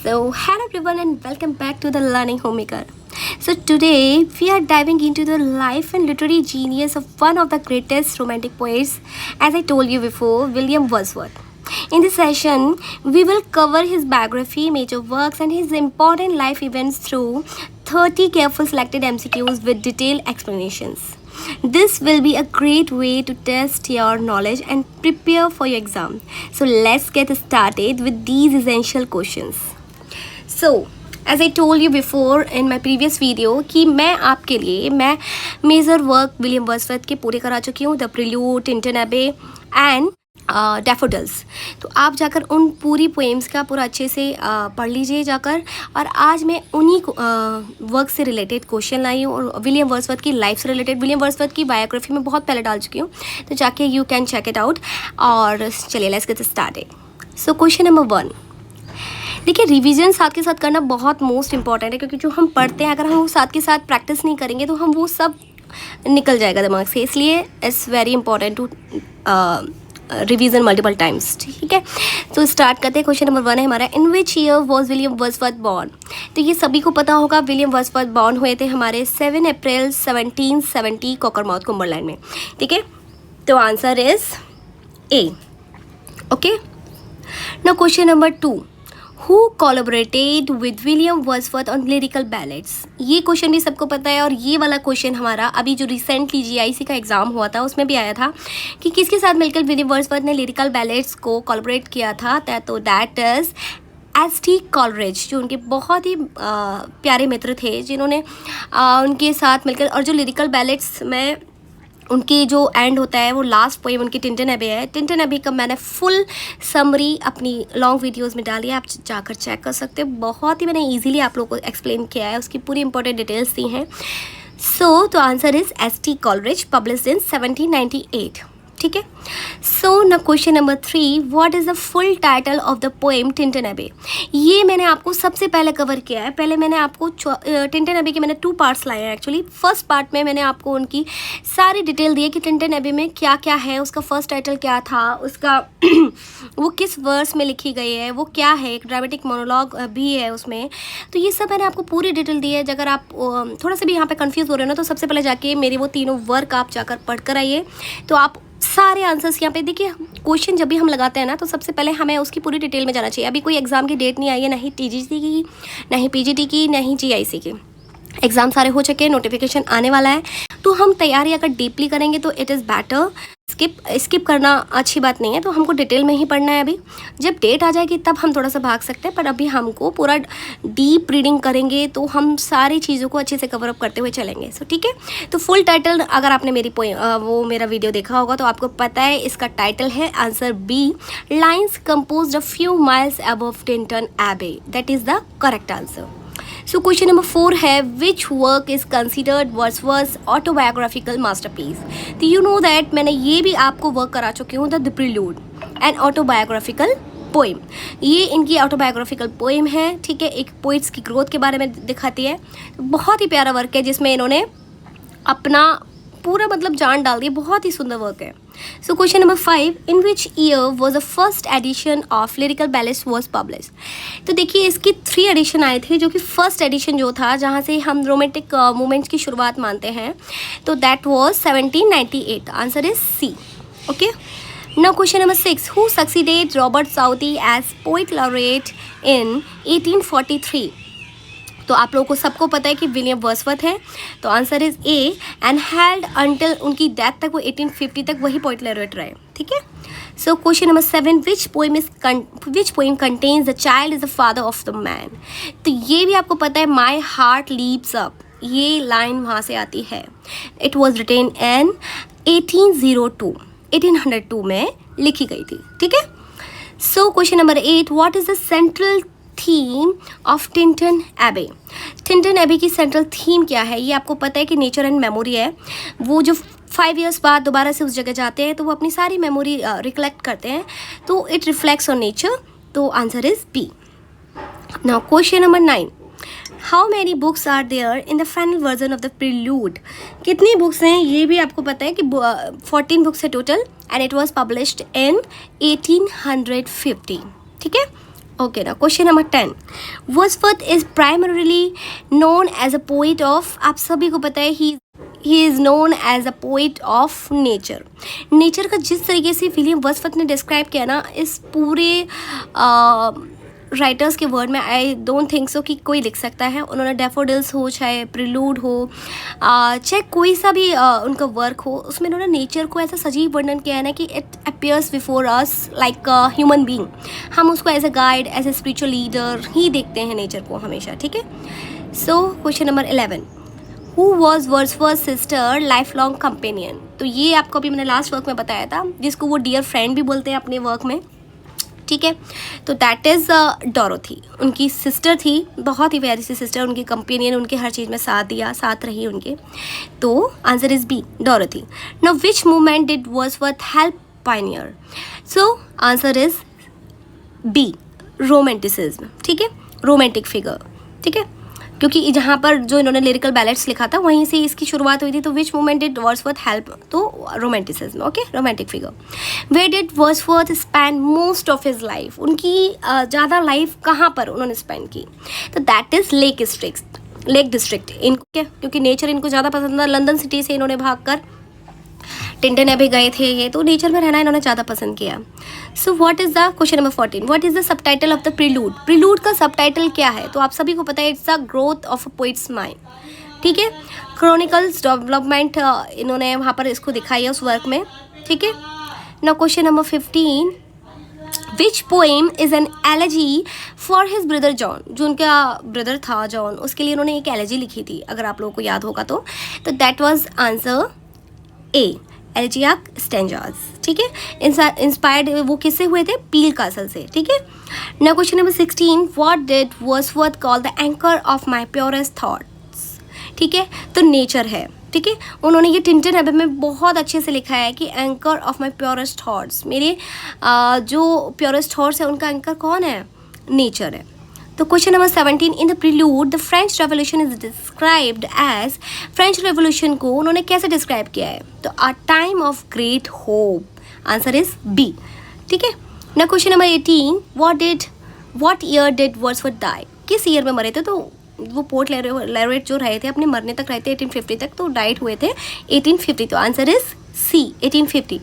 Hello everyone and welcome back to the Learning Homemaker. So today we are diving into the life and literary genius of one of the greatest romantic poets, as I told you before, William Wordsworth. In this session, we will cover his biography, major works, and his important life events through 30 careful selected MCQs with detailed explanations. This will be a great way to test your knowledge and prepare for your exam. So let's get started with these essential questions. So, as I told you before in my previous video कि मैं आपके लिए major work William Wordsworth के पूरे करा चुकी हूँ, the prelude, Tintern एबे एंड डैफोडिल्स. तो आप जाकर उन पूरी पोएम्स का पूरा अच्छे से पढ़ लीजिए जाकर. और आज मैं उन्हीं वर्क से रिलेटेड क्वेश्चन लाई हूँ और विलियम वर्ड्सवर्थ की लाइफ से रिलेटेड. विलियम वर्ड्सवर्थ की बायोग्राफी में बहुत पहले डाल चुकी हूँ, तो जाके you can check it out. और चलिए let's get started. So question number 1. देखिए, रिवीजन साथ के साथ करना बहुत मोस्ट इंपॉर्टेंट है, क्योंकि जो हम पढ़ते हैं अगर हम वो साथ के साथ प्रैक्टिस नहीं करेंगे तो हम वो सब निकल जाएगा दिमाग से. इसलिए it's very important to revision multiple times. ठीक है, तो स्टार्ट करते हैं. क्वेश्चन नंबर 1 है हमारा, in which year was William Wordsworth born. तो ये सभी को पता होगा, विलियम वर्ड्सवर्थ बॉर्न हुए थे हमारे 7 अप्रैल 1770 कॉकरमाउथ, कुंबरलैंड में. ठीक है, तो answer is a. Okay, now question number 2. Who collaborated with William Wordsworth on lyrical ballads? ये क्वेश्चन भी सबको पता है. और ये वाला क्वेश्चन हमारा अभी जो रिसेंटली GIC का एग्ज़ाम हुआ था उसमें भी आया था कि किसके साथ मिलकर विलियम वर्ड्सवर्थ ने लिरिकल बैलेड्स को कोलैबोरेट किया था. तो दैट इज़ एस.टी. कॉलरिज, जो उनके बहुत ही प्यारे मित्र थे, जिन्होंने उनके साथ मिलकर, और जो लिरिकल बैलेड्स में उनकी जो एंड होता है वो लास्ट पोएम उनकी टिंटन एबे है. टिंटन एबे का मैंने फुल समरी अपनी लॉन्ग वीडियोस में डाली है, आप जाकर चेक कर सकते हो. बहुत ही मैंने इजीली आप लोगों को एक्सप्लेन किया है, उसकी पूरी इंपॉर्टेंट डिटेल्स दी हैं. सो तो answer is ST. Coleridge, published in 1798. ठीक है, सो ना question number 3. What is the full title of the poem Tintern एबे. ये मैंने आपको सबसे पहले कवर किया है. पहले मैंने आपको टिंटन एबे के मैंने 2 पार्ट्स लाए हैं एक्चुअली. फर्स्ट पार्ट में मैंने आपको उनकी सारी डिटेल दी है कि टिंटन एबे में क्या क्या है, उसका फर्स्ट टाइटल क्या था, उसका वो किस वर्स में लिखी गई है, वो क्या है, एक ड्रामेटिक मोनोलॉग भी है उसमें. तो ये सब मैंने आपको पूरी डिटेल दी है. अगर आप थोड़ा सा भी यहाँ पे कंफ्यूज हो रहे हो ना, तो सबसे पहले जाके मेरी वो तीनों वर्क आप जाकर पढ़ कर आइए, तो आप सारे आंसर्स यहाँ पे देखिए. क्वेश्चन जब भी हम लगाते हैं ना, तो सबसे पहले हमें उसकी पूरी डिटेल में जाना चाहिए. अभी कोई एग्ज़ाम की डेट नहीं आई है, ना ही TGT की, ना ही PGT की, ना ही GIC की. एग्ज़ाम सारे हो चुके हैं, नोटिफिकेशन आने वाला है. तो हम तैयारी अगर डीपली करेंगे तो इट इज़ बेटर. स्किप करना अच्छी बात नहीं है, तो हमको डिटेल में ही पढ़ना है. अभी जब डेट आ जाएगी तब हम थोड़ा सा भाग सकते हैं, पर अभी हमको पूरा डीप रीडिंग करेंगे तो हम सारी चीज़ों को अच्छे से कवर अप करते हुए चलेंगे. सो ठीक है, तो फुल टाइटल अगर आपने वो मेरा वीडियो देखा होगा तो आपको पता है इसका टाइटल है answer B, lines composed a few miles above Tintern Abbey. That is the correct answer. So question number 4 है, which work is considered Wordsworth autobiographical masterpiece. तो यू नो दैट मैंने ये भी आपको वर्क करा चुकी हूँ, the prelude and autobiographical poem. ये इनकी ऑटोबायोग्राफिकल पोएम है. ठीक है, एक पोइट्स की ग्रोथ के बारे में दिखाती है. बहुत ही प्यारा वर्क है, जिसमें इन्होंने अपना पूरा मतलब जान डाल दी. बहुत ही सुंदर वर्क है. So question number 5, in which year was the first edition of lyrical ballads was publish. तो देखिए, इसकी 3 एडिशन आए थे, जो कि फर्स्ट एडिशन जो था, जहाँ से हम रोमांटिक मूवमेंट्स की शुरुआत मानते हैं, तो that was 1798. Answer is C. Okay, now question number 6, who succeeded Robert Southey as poet laureate in 1843. तो आप लोगों को सबको पता है कि विलियम वर्ड्सवर्थ है, तो answer is a, and held until उनकी डेथ तक वो 1850 तक वही पोइट लॉरेट रहे. ठीक है, so question number 7, which poem contains the child is the father of the man. तो ये भी आपको पता है, माई हार्ट लीप्स अप, ये लाइन वहाँ से आती है. इट वॉज रिटेन इन 1802 में लिखी गई थी. ठीक है, so question number 8, what is the central theme of Tintern एबे. टिंटन एबे की सेंट्रल थीम क्या है? ये आपको पता है कि नेचर एंड मेमोरी है. वो जो 5 years बाद दोबारा से उस जगह जाते हैं, तो वो अपनी सारी मेमोरी रिकलेक्ट करते हैं, तो इट रिफ्लेक्ट्स ऑन नेचर. तो answer is B. Now question number 9, how many books are there in the final version of the prelude. कितनी बुक्स हैं ये भी आपको पता है कि 14 बुक्स है total, and it was published in 1850. ठीक है, Okay, now question number 10. Wordsworth is primarily known as a poet of, आप सभी को पता है he is known as a poet of nature. Nature का जिस तरीके से विलियम वर्ड्सवर्थ ने डिस्क्राइब किया ना, इस पूरे राइटर्स के वर्ड में आई डोंट थिंक सो कि कोई लिख सकता है. उन्होंने डैफोडिल्स हो, चाहे प्रिलूड हो, चाहे कोई सा भी उनका वर्क हो, उसमें उन्होंने नेचर को ऐसा सजीव वर्णन किया है ना कि it appears before us like human being. हम उसको as a guide, as a spiritual leader ही देखते हैं नेचर को हमेशा. ठीक है. So question number 11. Who was Wordsworth sister lifelong companion. तो ये आपको अभी मैंने लास्ट वर्क में बताया था, जिसको वो डियर फ्रेंड भी बोलते हैं अपने वर्क में. ठीक है. तो दैट इज़ डोरोथी. उनकी सिस्टर थी, बहुत ही प्यारी सी सिस्टर, उनकी कंपेनियन, उनके हर चीज़ में साथ दिया, साथ रही उनके. तो answer is B, Dorothy. Now which movement did Wordsworth help pioneer. So answer is B, romanticism. ठीक है, रोमांटिक फिगर. ठीक है, क्योंकि जहाँ पर जो इन्होंने लिरिकल बैलेट्स लिखा था वहीं से इसकी शुरुआत हुई थी. तो which movement did Wordsworth help, तो romanticism. Okay, romantic figure. Where did Wordsworth spend most of his life. उनकी ज़्यादा लाइफ कहाँ पर उन्होंने स्पेंड की. तो दैट इज़ लेक डिस्ट्रिक्ट. इनको क्योंकि नेचर इनको ज़्यादा पसंद था, लंदन सिटी से इन्होंने भागकर टिंटन अभी गए थे ये, तो नेचर में रहना इन्होंने ज़्यादा पसंद किया. So what is the question number 14. What is the subtitle of the prelude. Prelude का सबटाइटल क्या है. तो आप सभी को पता है, it's the growth of a poets mind. ठीक है, क्रॉनिकल्स डेवलपमेंट इन्होंने वहाँ पर इसको दिखाई है उस वर्क में. ठीक है. Now question number 15. Which poem is an elegy for his brother John. जो उनका ब्रदर था जॉन, उसके लिए उन्होंने एक एलेजी लिखी थी, अगर आप लोगों को याद होगा तो that was answer A, elegiac stanzas. ठीक है, इंस्पायर्ड वो किससे हुए थे, पील कासल से. ठीक है. Now question number 16. What did Wordsworth call the anchor of my purest thoughts. ठीक है, तो नेचर है. ठीक है, उन्होंने ये टिंटन एबे में बहुत अच्छे से लिखा है कि anchor of my purest thoughts, मेरे जो प्योरेस्ट थॉट्स है उनका एंकर कौन है, नेचर है. तो question number 17. In the prelude the French revolution is described as. French revolution को उन्होंने कैसे डिस्क्राइब किया है, तो a time of great hope. Answer is B. ठीक है. Now question number 18. What year did Wordsworth die. किस ईयर में मरे थे. तो वो पोर्ट लैरोरेट जो रहे थे अपने मरने तक रहे थे 1850 तक, तो डाइट हुए थे 1850. तो answer is C, 1850.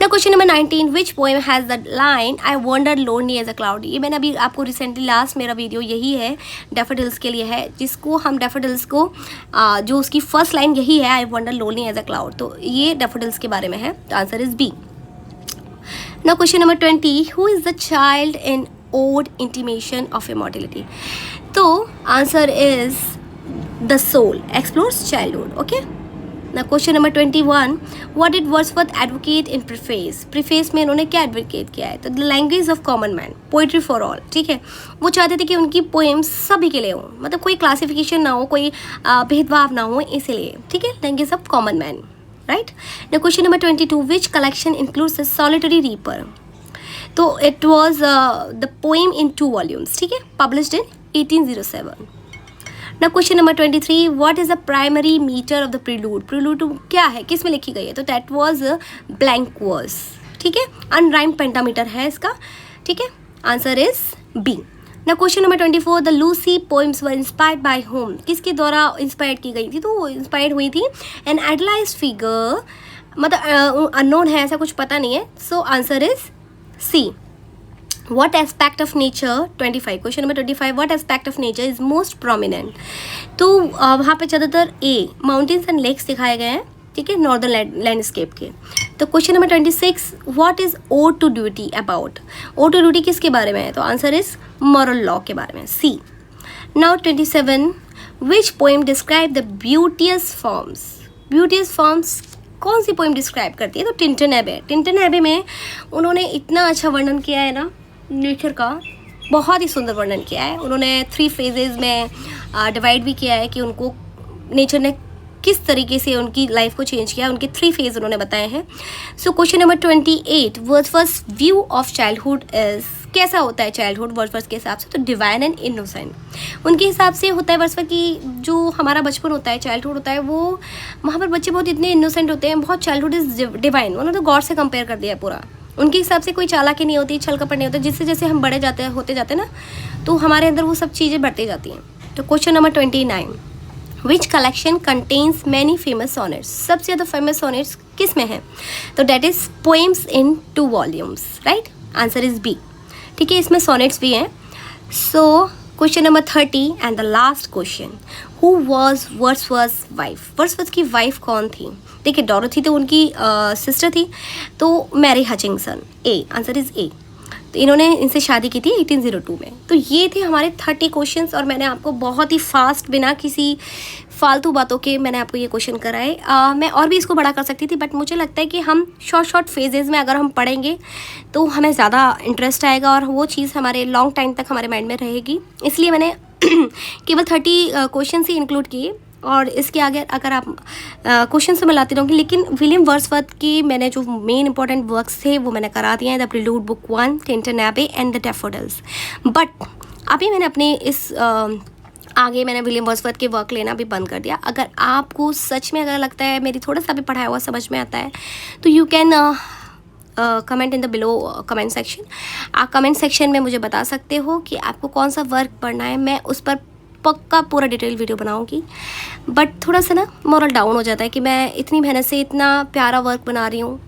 Now question number 19. Which poem has the line I wander lonely as a cloud. ये मैंने अभी आपको रिसेंटली लास्ट मेरा वीडियो यही है, डैफोडिल्स के लिए है, जिसको हम डैफोडिल्स को जो उसकी फर्स्ट लाइन यही है, I wander lonely as a cloud. तो ये डैफोडिल्स के बारे में है. तो आंसर इज बी. ना question number 20. Who is the child in ode intimation of immortality. तो answer is the soul explores childhood. Okay. ना question number 21. What did Wordsworth advocate in preface. Preface में उन्होंने क्या एडवोकेट किया है, तो the language of common man, poetry for all. ठीक है, वो चाहते थे कि उनकी पोएम्स सभी के लिए हो, मतलब कोई क्लासिफिकेशन ना हो, कोई भेदभाव ना हो, इसीलिए. ठीक है, language of common man. Right. ना question number 22. Which collection includes the solitary reaper. तो it was the poem in 2 volumes. ठीक है, पब्लिश्ड इन 1807. ना question number 23. What is the primary meter of the prelude. Prelude क्या है, किस में लिखी गई है, तो दैट वाज ब्लैंक वर्स. ठीक है, अनराइम्ड पेंटामीटर है इसका. ठीक है, आंसर इज बी. ना question number 24. The Lucy poems were inspired by home. किसके द्वारा इंस्पायर्ड की गई थी, तो वो इंस्पायर्ड हुई थी एन आइडलाइज्ड फिगर, मतलब अननोन है, ऐसा कुछ पता नहीं है. So answer is C. What aspect of nature 25. Question number 25. What aspect of nature is most prominent. तो वहाँ पे ज़्यादातर ए माउंटेन्स एंड लेक्स दिखाए गए हैं. ठीक है, नॉर्दर्न लैंडस्केप के. तो question number 26. What is ode to duty about. ode to duty किसके बारे में है, तो आंसर इज मॉरल लॉ के बारे में, सी. Now 27. Which poem describe the beauteous forms. beauteous forms कौन सी पोएम डिस्क्राइब करती है, तो टिंटन एबे. टिंटन एबे में उन्होंने इतना अच्छा वर्णन किया है ना नेचर का, बहुत ही सुंदर वर्णन किया है. उन्होंने 3 फेजेज़ में डिवाइड भी किया है कि उनको नेचर ने किस तरीके से उनकी लाइफ को चेंज किया. उनके 3 फेज उन्होंने बताए हैं. So question number 28. Wordsworth view of childhood is. कैसा होता है चाइल्डहुड वर्ड्सवर्थ के हिसाब से, तो डिवाइन एंड इनोसेंट. उनके हिसाब से होता है वर्ड्सवर्थ की जो हमारा बचपन होता है, चाइल्डहुड होता है, वो वहाँ पर बच्चे बहुत इतने इनोसेंट होते हैं, बहुत चाइल्डहुड इज डिवाइन. उन्होंने तो गॉड से कंपेयर कर दिया पूरा. उनके हिसाब से कोई चालाकी नहीं होती, छल कपट नहीं होता। जिससे जैसे हम बड़े जाते होते जाते ना, तो हमारे अंदर वो सब चीज़ें बढ़ती जाती हैं। तो question number 29, which collection contains many famous sonnets? सबसे ज़्यादा फेमस सोनेट्स किस में है? तो that is poems in 2 volumes, right? Answer is B. ठीक है, इसमें सोनेट्स भी हैं। So question number 30 and the last question, who was Wordsworth wife? Wordsworth की वाइफ कौन थी? देखिए, डोरोथी तो उनकी सिस्टर थी, तो Mary Hutchinson. A, answer is A. तो इन्होंने इनसे शादी की थी 1802 में। तो ये थे हमारे 30 क्वेश्चंस, और मैंने आपको बहुत ही फास्ट, बिना किसी फालतू बातों के मैंने आपको ये क्वेश्चन कराए। मैं और भी इसको बड़ा कर सकती थी, बट मुझे लगता है कि हम शॉर्ट फेजेज़ में अगर हम पढ़ेंगे तो हमें ज़्यादा इंटरेस्ट आएगा और वो चीज़ हमारे लॉन्ग टाइम तक हमारे माइंड में रहेगी। इसलिए मैंने केवल 30 क्वेश्चन ही इंक्लूड किए, और इसके आगे अगर आप क्वेश्चन से मैं लाती रहूँगी। लेकिन विलियम वर्ड्सवर्थ की मैंने जो मेन इंपॉर्टेंट वर्क्स थे वो मैंने करा दिए हैं, द प्रीलूड बुक 1, टिंटन एबे एंड द डैफोडिल्स। बट अभी मैंने अपने इस आगे मैंने विलियम वर्ड्सवर्थ के वर्क लेना भी बंद कर दिया। अगर आपको सच में अगर लगता है मेरी थोड़ा सा भी पढ़ाया हुआ समझ में आता है, तो you can comment in the below comment section. आप कमेंट सेक्शन में मुझे बता सकते हो कि आपको कौन सा वर्क पढ़ना है। मैं उस पर पक्का पूरा डिटेल वीडियो बनाऊंगी। बट थोड़ा सा ना मोरल डाउन हो जाता है कि मैं इतनी मेहनत से इतना प्यारा वर्क बना रही हूँ,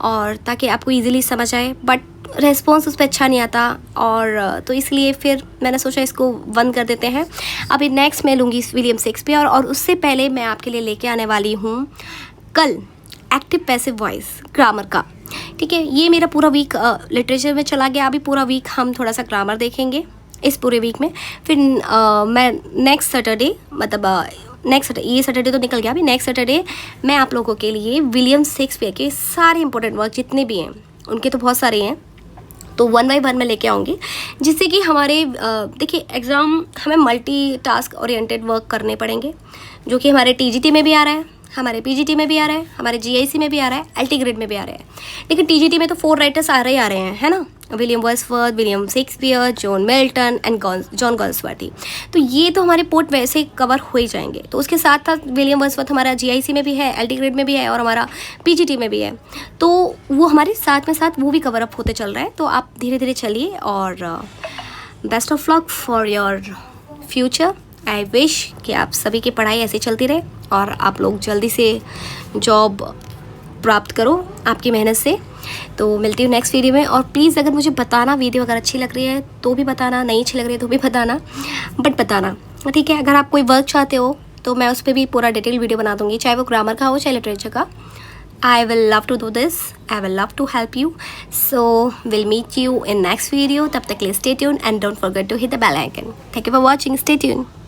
और ताकि आपको इजीली समझ आए, बट रेस्पॉन्स उस पर अच्छा नहीं आता। और तो इसलिए फिर मैंने सोचा इसको बंद कर देते हैं। अभी नेक्स्ट मैं लूँगी विलियम शेक्सपियर, और उससे पहले मैं आपके लिए लेके आने वाली हूँ कल एक्टिव पैसिव वॉइस ग्रामर का। ठीक है, ये मेरा पूरा वीक लिटरेचर में चला गया। अभी पूरा वीक हम थोड़ा सा ग्रामर देखेंगे इस पूरे वीक में। फिर मैं नेक्स्ट सैटरडे, मतलब नेक्स्ट ये सैटरडे तो निकल गया, अभी नेक्स्ट सैटरडे मैं आप लोगों के लिए विलियम शेक्सपियर के सारे इंपॉर्टेंट वर्क जितने भी हैं, उनके तो बहुत सारे हैं, तो 1 बाय 1 में लेके आऊँगी, जिससे कि हमारे देखिए एग्ज़ाम हमें मल्टी टास्क ओरिएंटेड वर्क करने पड़ेंगे, जो कि हमारे टीजीटी में भी आ रहा है, हमारे पीजीटी में भी आ रहा है, हमारे जीआईसी में भी आ रहा है, एलटी ग्रेड में भी आ रहा है। लेकिन टीजीटी में तो 4 राइटर्स आ रहे हैं, है ना? William Wordsworth, William Shakespeare, John Milton and John Galsworthy. तो ये तो हमारे पोर्ट वैसे ही कवर हो ही जाएंगे। तो उसके साथ साथ विलियम वर्ड्सवर्थ हमारा जीआईसी में भी है, एलटी ग्रेड में भी है, और हमारा पीजीटी में भी है। तो वो हमारे साथ में साथ वो भी कवर अप होते चल रहा है। तो आप धीरे धीरे चलिए, और best of luck for your future. I wish कि आप सभी की पढ़ाई ऐसे चलती रहे और आप लोग जल्दी से जॉब प्राप्त करो आपकी मेहनत से। तो मिलती हूँ नेक्स्ट वीडियो में, और प्लीज़ अगर मुझे बताना वीडियो अगर अच्छी लग रही है तो भी बताना, नहीं अच्छी लग रही है तो भी बताना, बट बताना, ठीक है? अगर आप कोई वर्क चाहते हो तो मैं उस पर भी पूरा डिटेल वीडियो बना दूँगी, चाहे वो ग्रामर का हो चाहे लिटरेचर का। I will love to do this. I will love to help you. So we'll meet you in next video. तब तक के लिए stay tuned and don't forget to hit the bell icon. Thank you for watching. Stay tuned.